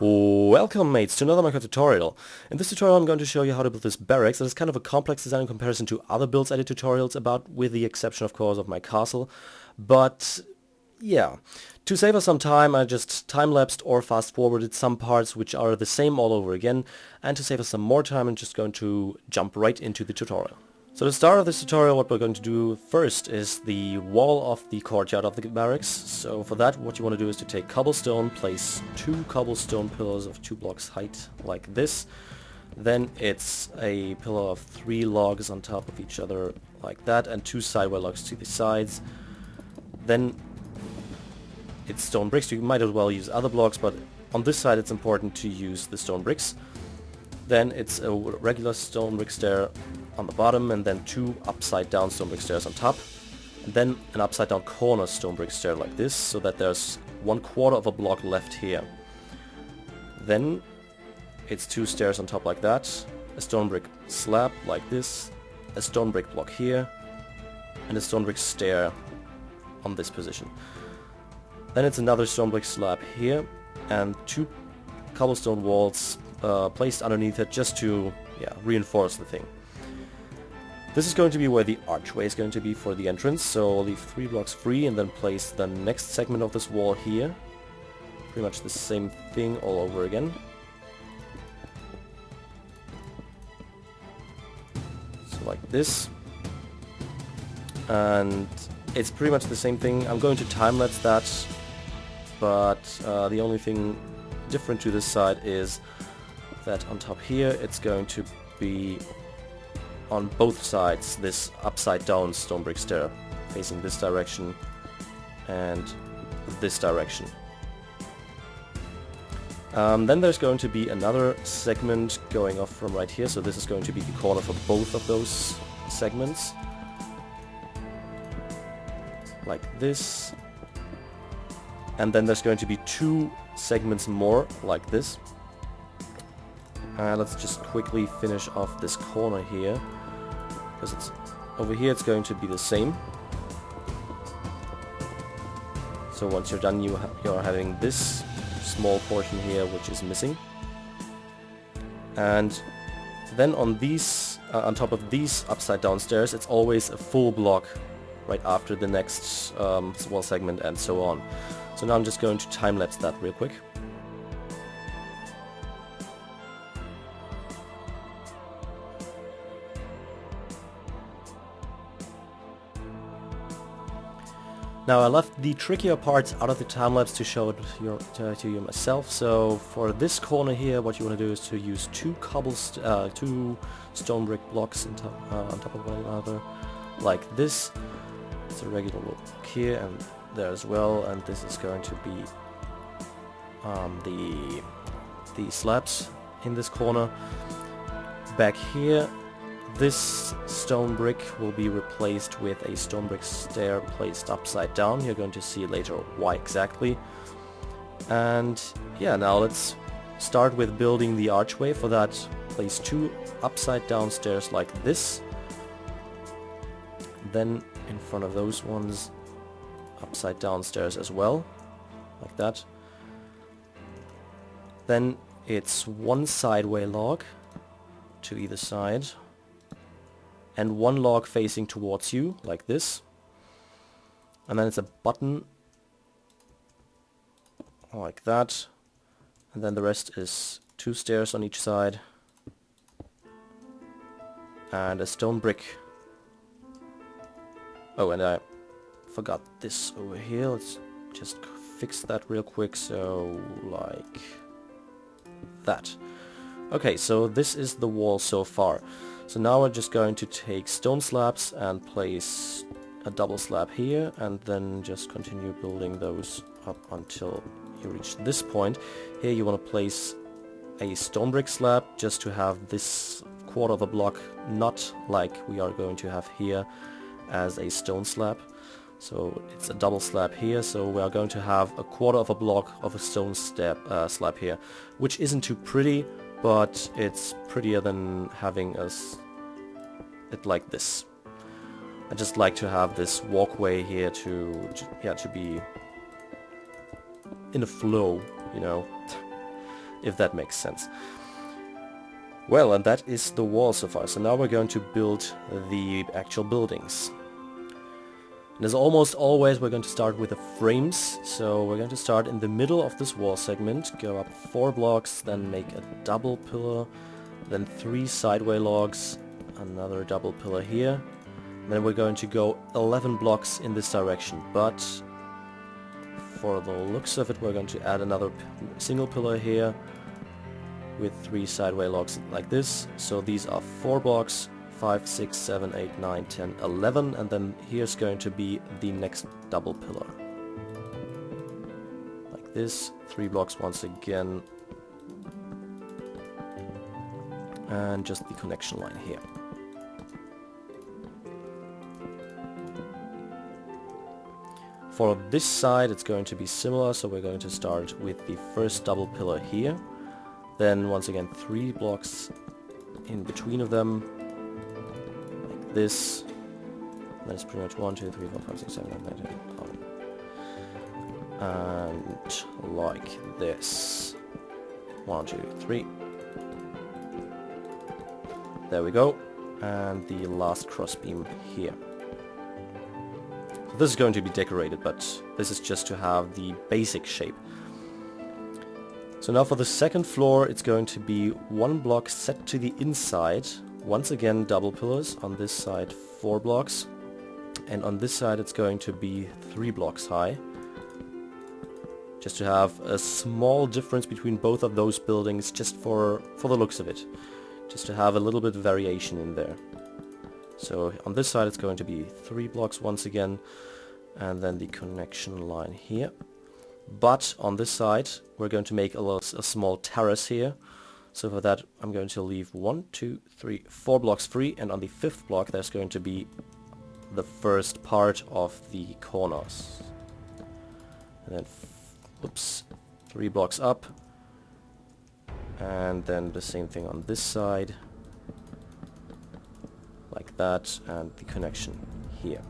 Welcome mates to another Minecraft tutorial. In this tutorial I'm going to show you how to build this barracks. It is kind of a complex design in comparison to other builds I did tutorials about, with the exception of course of my castle. But yeah, to save us some time I just time-lapsed or fast-forwarded some parts which are the same all over again, and to save us some more time I'm just going to jump right into the tutorial. So the start of this tutorial, what we're going to do first is the wall of the courtyard of the barracks. So for that what you want to do is to take cobblestone, place 2 cobblestone pillars of 2 blocks height like this. Then it's a pillar of 3 logs on top of each other like that, and 2 sideway logs to the sides. Then it's stone bricks. You might as well use other blocks, but on this side it's important to use the stone bricks. Then it's a regular stone brick stair on the bottom, and then 2 upside down stone brick stairs on top, and then an upside down corner stone brick stair like this, so that there's 1/4 of a block left here. Then it's 2 stairs on top like that, a stone brick slab like this, a stone brick block here, and a stone brick stair on this position. Then it's another stone brick slab here, and 2 cobblestone walls placed underneath it just to reinforce the thing. This is going to be where the archway is going to be for the entrance, so I'll leave 3 blocks free and then place the next segment of this wall here. Pretty much the same thing all over again. So like this. And it's pretty much the same thing. I'm going to time-lapse that, but the only thing different to this side is that on top here it's going to be on both sides this upside down stone brick stair facing this direction and this direction. Then there's going to be another segment going off from right here, so this is going to be the corner for both of those segments like this, and then there's going to be 2 segments more like this. Let's just quickly finish off this corner here, because it's over here it's going to be the same. So once you're done you're having this small portion here which is missing, and then on these on top of these upside down stairs it's always a full block right after the next wall segment, and so on. So now I'm just going to time-lapse that real quick. Now I left the trickier parts out of the time-lapse to show it to you myself. So for this corner here what you want to do is to use 2 stone brick blocks on top of one another like this. It's a regular block here and there as well, and this is going to be the slabs in this corner. Back here this stone brick will be replaced with a stone brick stair placed upside down. You're going to see later why exactly. And yeah, now let's start with building the archway. For that, place 2 upside down stairs like this. Then in front of those ones, upside down stairs as well, like that. Then it's 1 sideway log to either side, and 1 log facing towards you, like this. And then it's a button, like that. And then the rest is 2 stairs on each side, and a stone brick. Oh, and I forgot this over here. Let's just fix that real quick, so like that. Okay, so this is the wall so far. So now we're just going to take stone slabs and place a double slab here, and then just continue building those up until you reach this point. Here you want to place a stone brick slab just to have this 1/4 of a block, not like we are going to have here as a stone slab. So it's a double slab here, so we are going to have a 1/4 of a block of a stone slab here, which isn't too pretty, but it's prettier than having it like this. I just like to have this walkway here to be in a flow, you know. if that makes sense. Well, and that is the wall so far. So now we're going to build the actual buildings. And as almost always, we're going to start with the frames. So we're going to start in the middle of this wall segment, go up 4 blocks, then make a double pillar, then 3 sideway logs, another double pillar here. Then we're going to go 11 blocks in this direction, but for the looks of it, we're going to add another single pillar here with 3 sideway logs like this. So these are 4 blocks, 5, 6, 7, 8, 9, 10, 11, and then here's going to be the next double pillar. Like this, 3 blocks once again, and just the connection line here. For this side it's going to be similar, so we're going to start with the first double pillar here. Then once again 3 blocks in between of them, like this. That's pretty much 1, 2, 3, 4, 5, 6, 7, 8, 9, 10, 11. And like this. 1, 2, 3. There we go. And the last crossbeam here. So this is going to be decorated, but this is just to have the basic shape. So now for the second floor, it's going to be 1 block set to the inside. Once again, double pillars. On this side, 4 blocks. And on this side, it's going to be 3 blocks high. Just to have a small difference between both of those buildings, just for the looks of it. Just to have a little bit of variation in there. So on this side, it's going to be 3 blocks once again. And then the connection line here. But on this side we're going to make a small terrace here. So for that I'm going to leave 1, 2, 3, 4 blocks free, and on the 5th block there's going to be the first part of the corners. And then 3 blocks up, and then the same thing on this side, like that, and the connection here.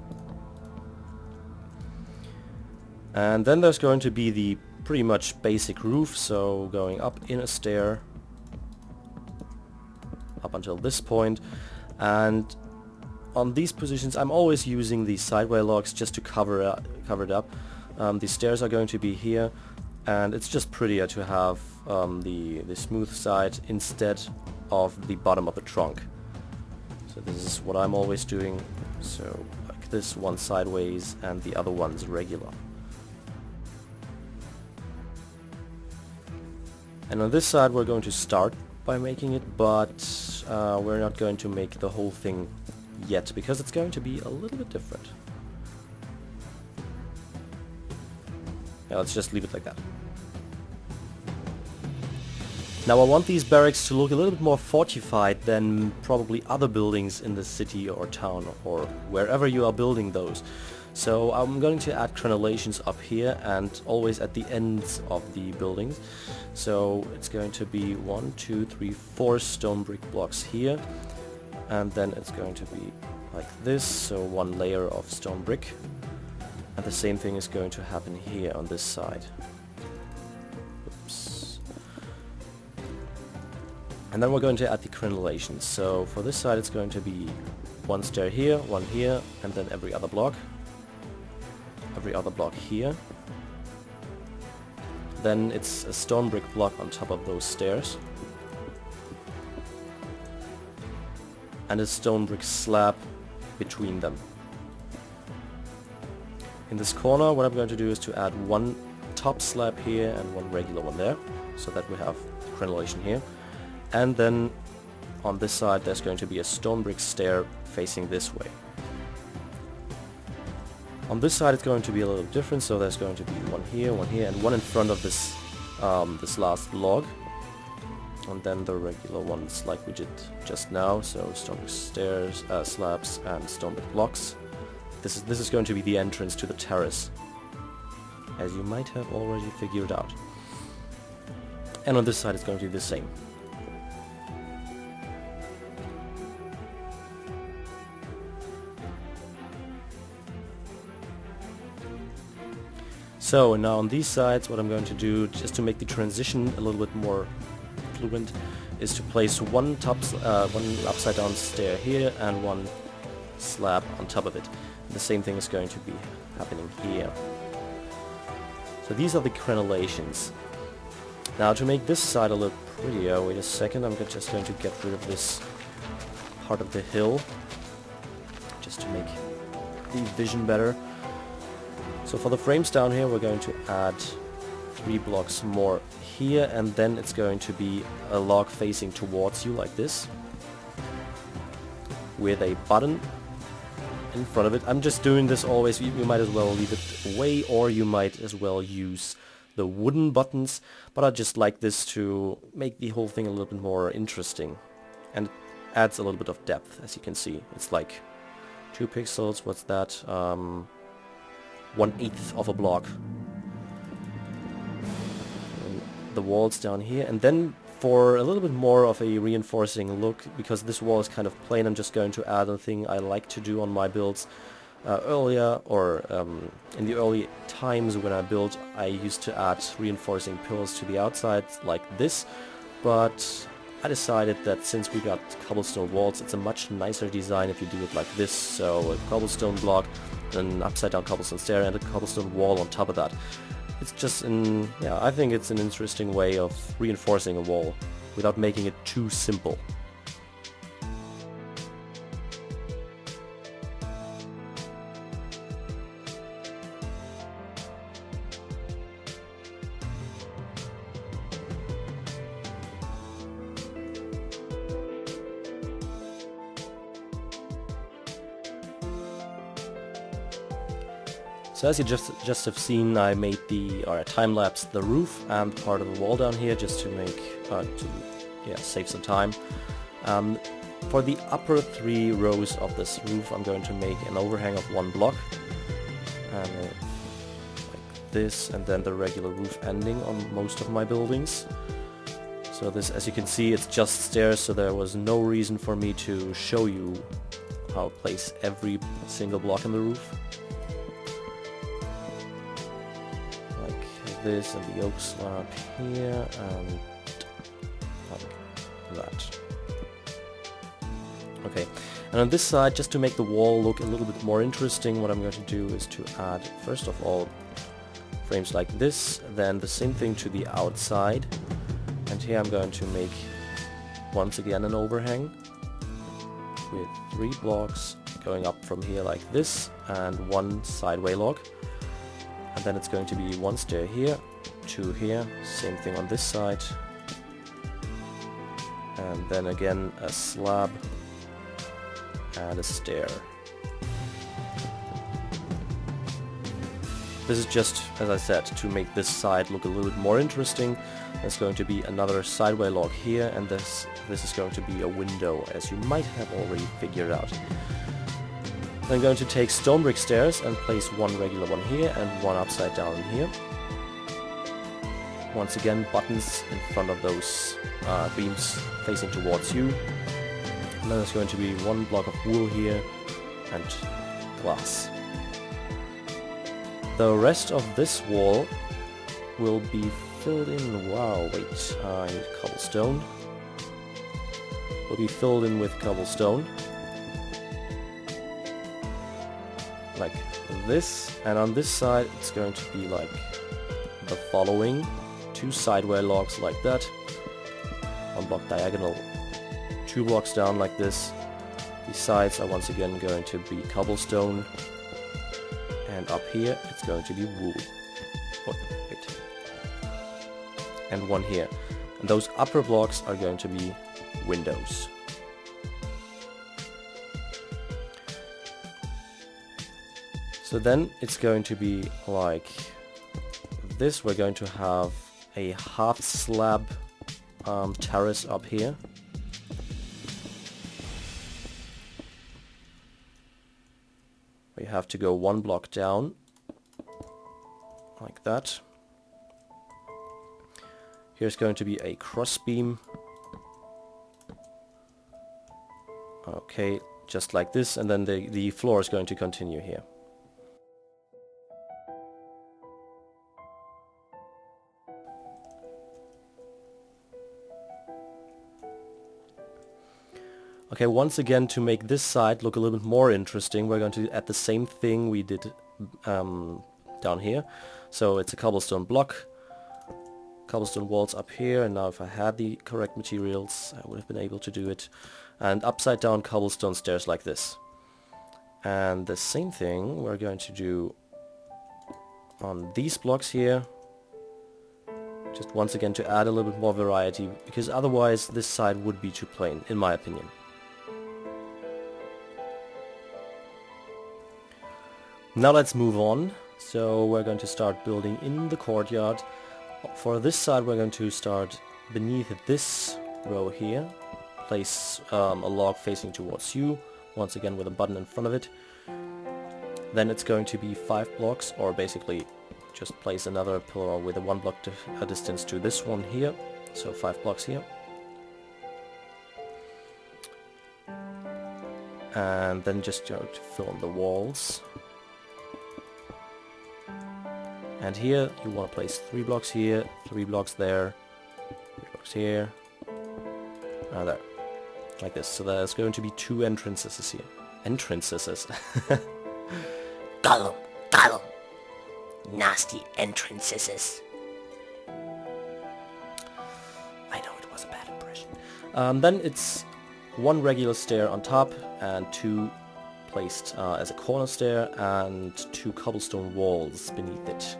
And then there's going to be the pretty much basic roof, so going up in a stair up until this point. And on these positions I'm always using the sideway logs just to cover it up. The stairs are going to be here, and it's just prettier to have the smooth side instead of the bottom of the trunk. So this is what I'm always doing. So like this, one sideways and the other one's regular. And on this side we're going to start by making it, but we're not going to make the whole thing yet, because it's going to be a little bit different. Yeah, let's just leave it like that. Now I want these barracks to look a little bit more fortified than probably other buildings in the city or town or wherever you are building those. So I'm going to add crenellations up here and always at the ends of the buildings. So it's going to be 1, 2, 3, 4 stone brick blocks here, and then it's going to be like this, so 1 layer of stone brick, and the same thing is going to happen here on this side. Oops. And then we're going to add the crenellations. So for this side it's going to be 1 stair here, 1 here, and then every other block here. Then it's a stone brick block on top of those stairs, and a stone brick slab between them. In this corner what I'm going to do is to add 1 top slab here and 1 regular one there, so that we have crenellation here. And then on this side there's going to be a stone brick stair facing this way. On this side it's going to be a little different, so there's going to be 1 here, 1 here, and 1 in front of this this last log. And then the regular ones like we did just now, so stone brick stairs, slabs, and stone brick blocks. This is going to be the entrance to the terrace, as you might have already figured out. And on this side it's going to be the same. So now on these sides what I'm going to do, just to make the transition a little bit more blueprint is to place one upside down stair here and one slab on top of it. The same thing is going to be happening here. So these are the crenellations. Now to make this side a little prettier, wait a second, I'm just going to get rid of this part of the hill, just to make the vision better. So for the frames down here, we're going to add 3 blocks more here, and then it's going to be a log facing towards you like this, with a button in front of it. I'm just doing this always. You might as well leave it away, or you might as well use the wooden buttons, but I just like this to make the whole thing a little bit more interesting, and it adds a little bit of depth. As you can see, it's like 2 pixels, what's that, 1/8 of a block. And the walls down here, and then for a little bit more of a reinforcing look, because this wall is kind of plain, I'm just going to add a thing I like to do on my builds. Earlier, or in the early times when I built, I used to add reinforcing pillars to the outside like this, but I decided that since we got cobblestone walls, it's a much nicer design if you do it like this. So a cobblestone block, an upside down cobblestone stair, and a cobblestone wall on top of that. It's just yeah, I think it's an interesting way of reinforcing a wall without making it too simple. So as you just have seen, I made I time-lapsed the roof and part of the wall down here just to make save some time. For the upper 3 rows of this roof, I'm going to make an overhang of 1 block, and like this, and then the regular roof ending on most of my buildings. So this, as you can see, it's just stairs, so there was no reason for me to show you how to place every single block in the roof. This and the oak slab here, and like that. Okay, and on this side, just to make the wall look a little bit more interesting, what I'm going to do is to add, first of all, frames like this, then the same thing to the outside, and here I'm going to make once again an overhang with 3 blocks going up from here like this, and 1 sideway log. And then it's going to be 1 stair here, 2 here, same thing on this side, and then again a slab and a stair. This is just, as I said, to make this side look a little bit more interesting. There's going to be another sideway log here, and this is going to be a window, as you might have already figured out. I'm going to take stone brick stairs and place 1 regular one here and 1 upside down here. Once again, buttons in front of those beams facing towards you. And then there's going to be 1 block of wool here and glass. The rest of this wall will be filled in. Wow, wait, I need cobblestone. Will be filled in with cobblestone. Like this, and on this side it's going to be like the following: 2 sideway logs like that, 1 block diagonal, 2 blocks down like this. The sides are once again going to be cobblestone, and up here it's going to be wool. Oh, wait. And 1 here, and those upper blocks are going to be windows. So then it's going to be like this. We're going to have a half slab terrace up here. We have to go 1 block down, like that. Here's going to be a cross beam. Okay, just like this, and then the floor is going to continue here. Okay, once again, to make this side look a little bit more interesting, we're going to add the same thing we did down here. So it's a cobblestone block, cobblestone walls up here, and now if I had the correct materials I would have been able to do it. And upside down cobblestone stairs like this. And the same thing we're going to do on these blocks here. Just once again to add a little bit more variety, because otherwise this side would be too plain, in my opinion. Now let's move on. So we're going to start building in the courtyard. For this side we're going to start beneath this row here. Place a log facing towards you, once again with a button in front of it. Then it's going to be 5 blocks, or basically just place another pillar with a 1 block distance to this one here. So 5 blocks here. And then just going to fill in the walls. And here you want to place 3 blocks here, 3 blocks there, 3 blocks here, and there. Like this. So there's going to be 2 entrances here. Entrances. Gollum, Gollum. Nasty entrances. I know it was a bad impression. Then it's 1 regular stair on top and 2 placed as a corner stair and 2 cobblestone walls beneath it.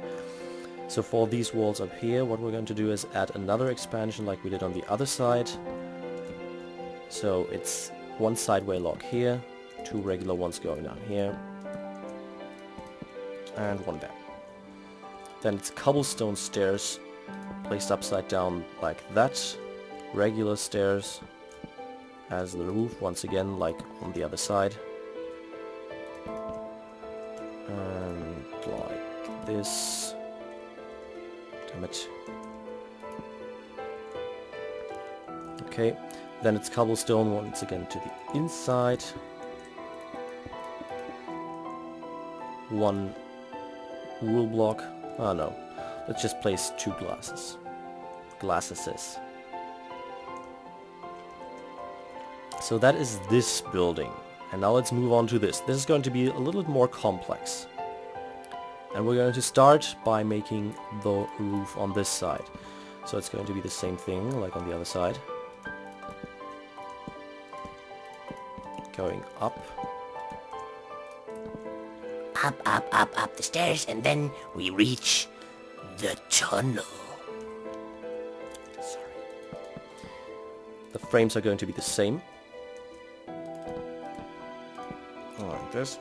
So for these walls up here, what we're going to do is add another expansion like we did on the other side. So it's 1 sideway log here, 2 regular ones going down here, and 1 down. Then it's cobblestone stairs placed upside down like that, regular stairs as the roof, once again like on the other side, and like this. Damn it. Okay, then it's cobblestone once again to the inside. 1 wool block. Oh no, let's just place 2 glasses. So that is this building. And now let's move on to this. This is going to be a little bit more complex. And we're going to start by making the roof on this side. So it's going to be the same thing like on the other side. Going up. Up the stairs, and then we reach the tunnel. Sorry. The frames are going to be the same. Like this.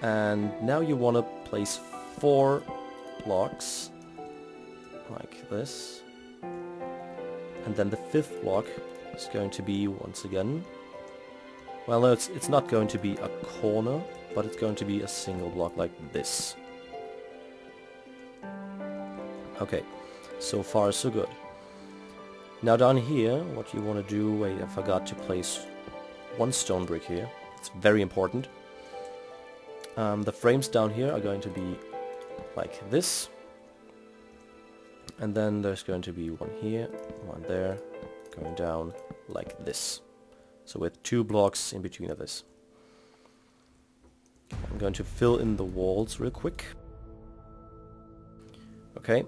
And now you want to place 4 blocks like this. And then the 5th block is going to be once again, well, no, it's not going to be a corner, but it's going to be a single block like this. Okay, so far so good. Now down here, what you want to do, wait, I forgot to place 1 stone brick here. It's very important. The frames down here are going to be like this. And then there's going to be 1 here, 1 there, going down like this. So with 2 blocks in between of this. I'm going to fill in the walls real quick. Okay,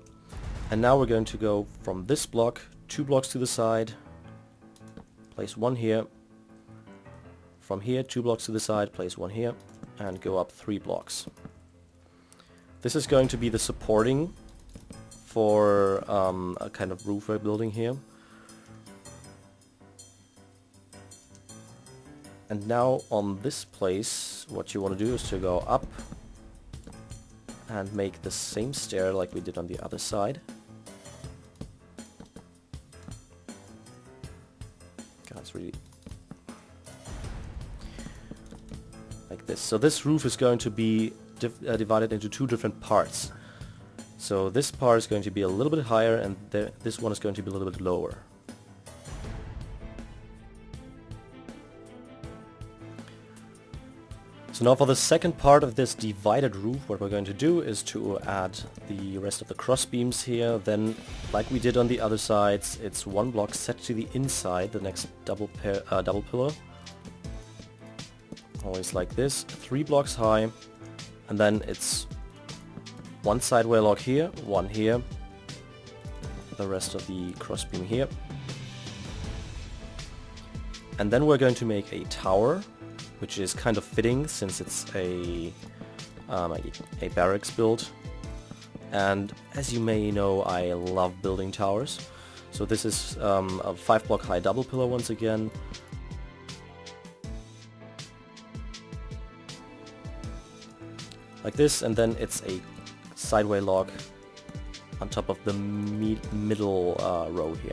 and now we're going to go from this block, 2 blocks to the side, place 1 here, from here 2 blocks to the side, place 1 here, and go up 3 blocks. This is going to be the supporting for a kind of roof we're building here. And now on this place, what you want to do is to go up and make the same stair like we did on the other side. God, it's really like this. So this roof is going to be divided into 2 different parts. So this part is going to be a little bit higher, and this one is going to be a little bit lower. So now for the second part of this divided roof, what we're going to do is to add the rest of the cross beams here. Then, like we did on the other sides, it's one block set to the inside, the next double pillar. Always like this, 3 blocks high, and then it's one sideway log here, one here, the rest of the cross beam here. And then we're going to make a tower, which is kind of fitting since it's a barracks build. And as you may know, I love building towers. So this is a 5 block high double pillar once again. Like this, and then it's a sideway log on top of the middle row here.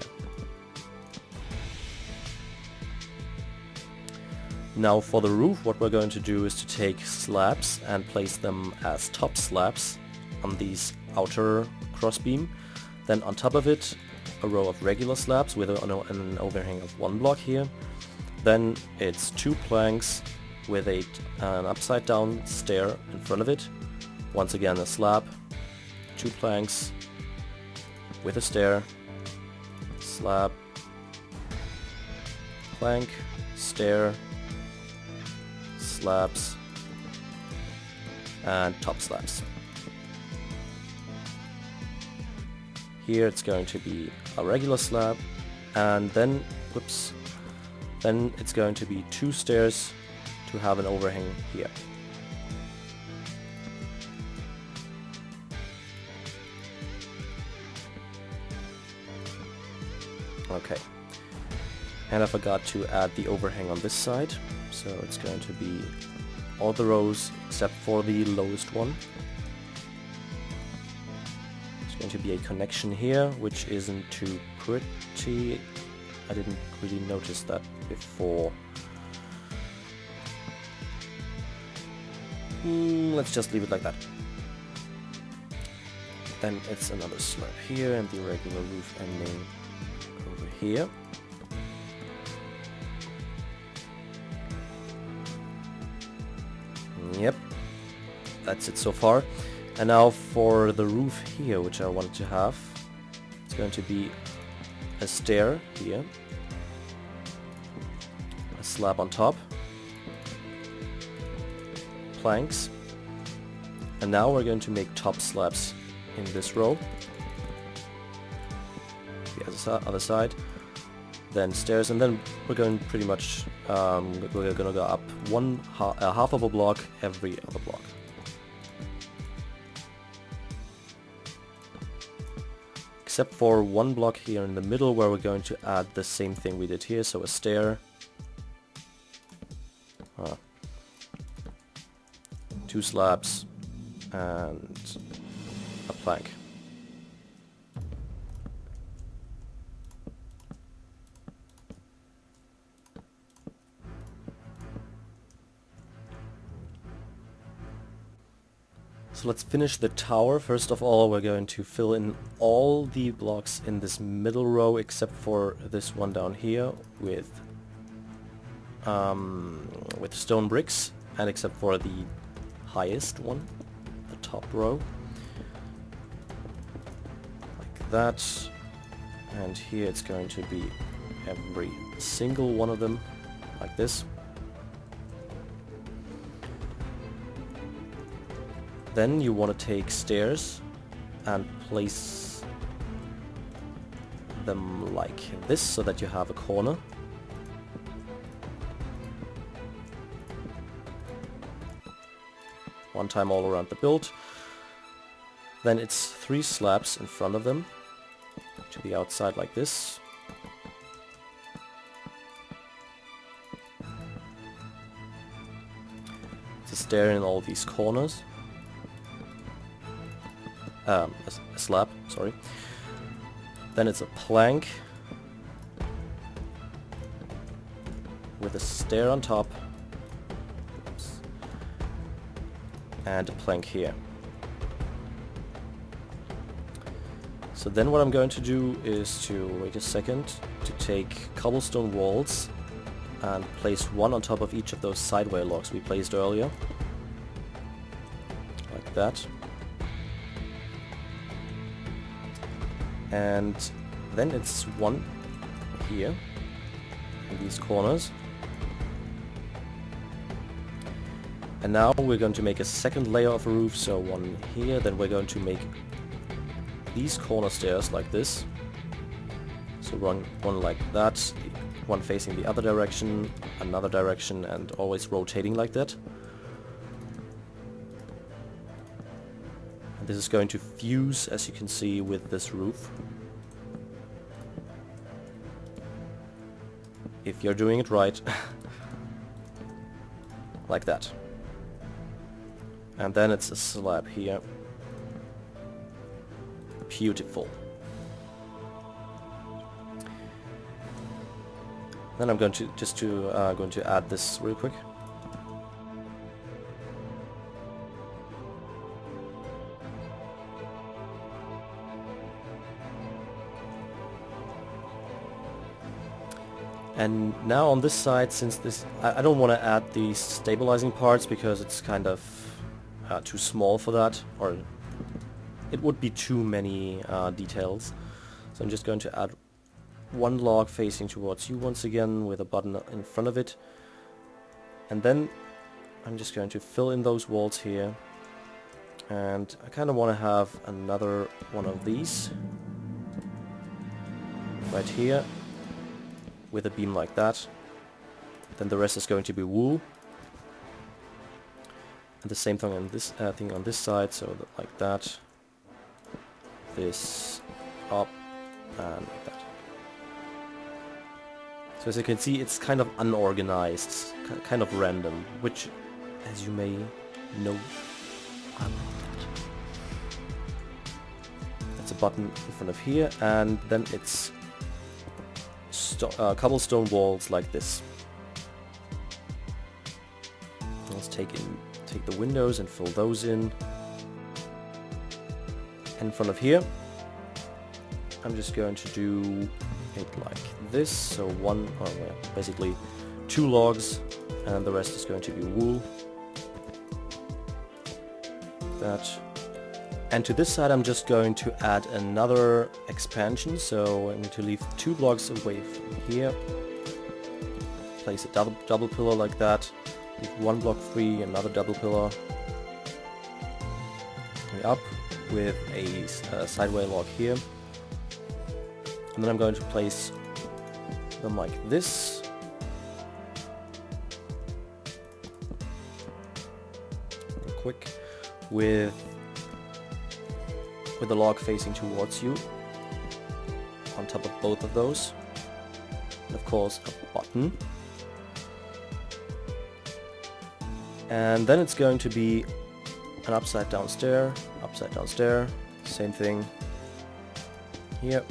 Now for the roof, what we're going to do is to take slabs and place them as top slabs on these outer crossbeam. Then on top of it, a row of regular slabs with an overhang of 1 block here. Then it's 2 planks with an upside down stair in front of it. Once again a slab, 2 planks with a stair, slab, plank, stair, slabs, and top slabs. Here it's going to be a regular slab, and then, whoops, then it's going to be 2 stairs to have an overhang here. Okay, and I forgot to add the overhang on this side, so it's going to be all the rows except for the lowest one. There's going to be a connection here, which isn't too pretty. I didn't really notice that before. Let's just leave it like that. Then it's another slab here and the regular roof ending over here. Yep, that's it so far. And now for the roof here, which I wanted to have, it's going to be a stair here, a slab on top, planks, and now we're going to make top slabs in this row, the other side, then stairs, and then we're going pretty much we're gonna go up half of a block every other block. Except for 1 block here in the middle where we're going to add the same thing we did here, so a stair, 2 slabs, and a plank. So let's finish the tower. First of all, we're going to fill in all the blocks in this middle row except for this one down here with stone bricks, and except for the highest one, the top row, like that. And here it's going to be every single one of them like this. Then you want to take stairs and place them like this so that you have a corner. One time all around the build. Then it's 3 slabs in front of them to the outside like this. It's a stair in all these corners. A slab, sorry. Then it's a plank with a stair on top. Oops. And a plank here. So then what I'm going to do is to, wait a second, to take cobblestone walls and place one on top of each of those sideway logs we placed earlier. Like that. And then it's one here in these corners. And now we're going to make a second layer of a roof, so one here, then we're going to make these corner stairs like this. So one like that, one facing the other direction, another direction, and always rotating like that. And this is going to fuse, as you can see, with this roof. If you're doing it right. Like that. And then it's a slab here. Beautiful. Then I'm going to add this real quick. And now on this side, since this, I don't want to add these stabilizing parts because it's kind of too small for that, or it would be too many details. So I'm just going to add one log facing towards you once again with a button in front of it. And then I'm just going to fill in those walls here. And I kind of want to have another one of these right here with a beam like that. Then the rest is going to be wool. And the same thing on this thing on this side, so like that. This up and like that. So as you can see, it's kind of unorganized, kind of random, which, as you may know, that's a button in front of here, and then it's cobblestone walls like this. Let's take the windows and fill those in. In front of here, I'm just going to do it like this. So basically 2 logs, and the rest is going to be wool. That. And to this side, I'm just going to add another expansion. So I'm going to leave 2 blocks away from here. Place a double pillar like that. Leave 1 block free, another double pillar. Up with a sideway log here. And then I'm going to place them like this. Real quick. With the log facing towards you. On top of both of those. And of course a button. And then it's going to be an upside down stair, same thing here.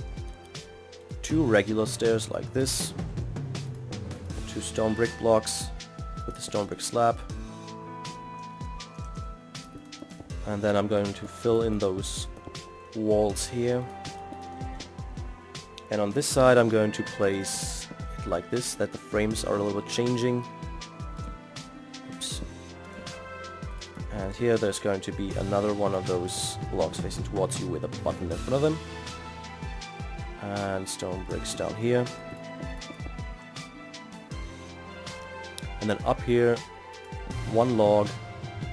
2 regular stairs like this, 2 stone brick blocks with the stone brick slab, and then I'm going to fill in those walls here. And on this side I'm going to place it like this, that the frames are a little bit changing. Oops. And here there's going to be another one of those blocks facing towards you with a button in front of them. And stone bricks down here. And then up here, 1 log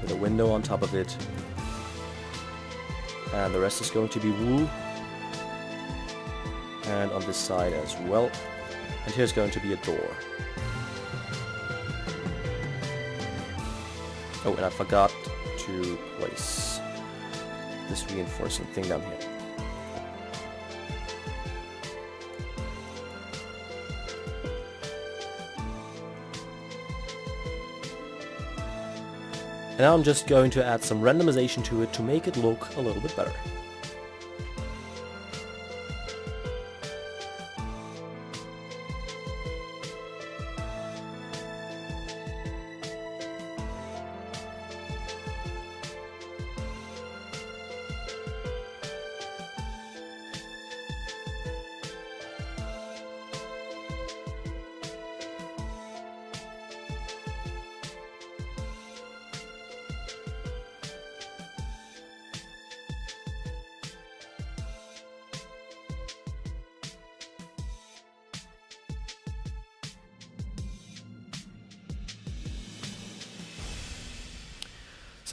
with a window on top of it. And the rest is going to be wool. And on this side as well. And here's going to be a door. Oh, and I forgot to place this reinforcing thing down here. And now I'm just going to add some randomization to it to make it look a little bit better.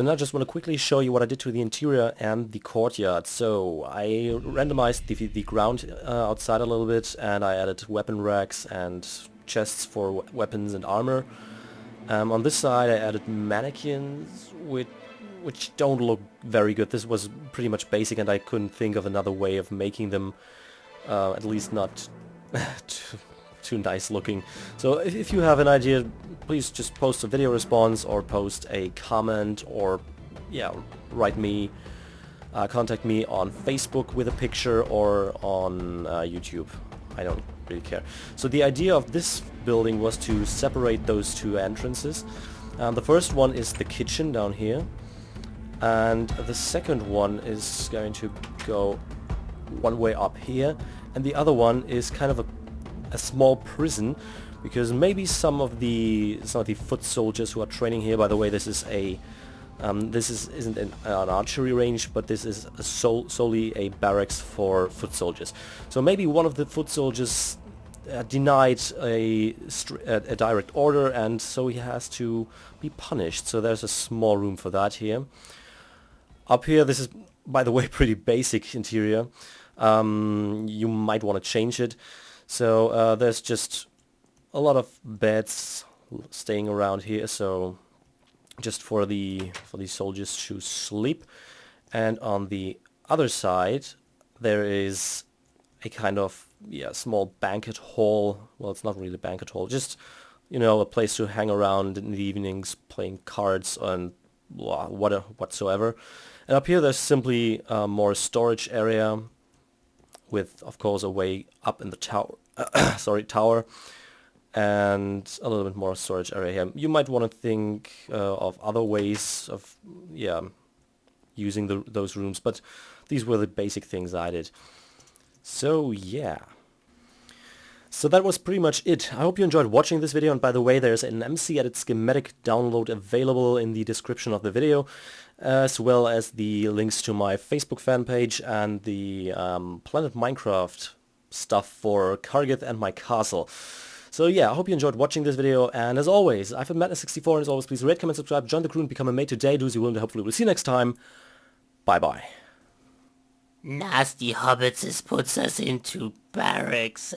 So now I just want to quickly show you what I did to the interior and the courtyard. So I randomized the ground outside a little bit, and I added weapon racks and chests for weapons and armor. On this side I added mannequins which don't look very good. This was pretty much basic and I couldn't think of another way of making them at least not too nice looking. So if you have an idea, please just post a video response or post a comment, or yeah, write me, contact me on Facebook with a picture, or on YouTube. I don't really care. So the idea of this building was to separate those two entrances. The first one is the kitchen down here, and the second one is going to go one way up here, and the other one is kind of a small prison, because maybe some of the foot soldiers who are training here. By the way, this is a isn't an archery range, but this is solely a barracks for foot soldiers. So maybe one of the foot soldiers denied a direct order, and so he has to be punished. So there's a small room for that here. Up here, this is, by the way, pretty basic interior. You might want to change it. So there's just a lot of beds staying around here, so just for these soldiers to sleep. And on the other side there is a kind of small banquet hall. Well, it's not really a banquet hall, just, you know, a place to hang around in the evenings playing cards and whatsoever. And up here there's simply more storage area with, of course, a way up in the tower, tower, and a little bit more storage area here. You might want to think of other ways of using those rooms, but these were the basic things I did. So yeah. So that was pretty much it. I hope you enjoyed watching this video, and by the way, there's an MC Edit schematic download available in the description of the video, as well as the links to my Facebook fan page and the Planet Minecraft stuff for Kargith and my castle. So yeah, I hope you enjoyed watching this video, and as always, I've been Madness64, and as always, please rate, comment, subscribe, join the crew, and become a mate today. Do as you will, and hopefully we'll see you next time. Bye bye. Nasty hobbits puts us into barracks.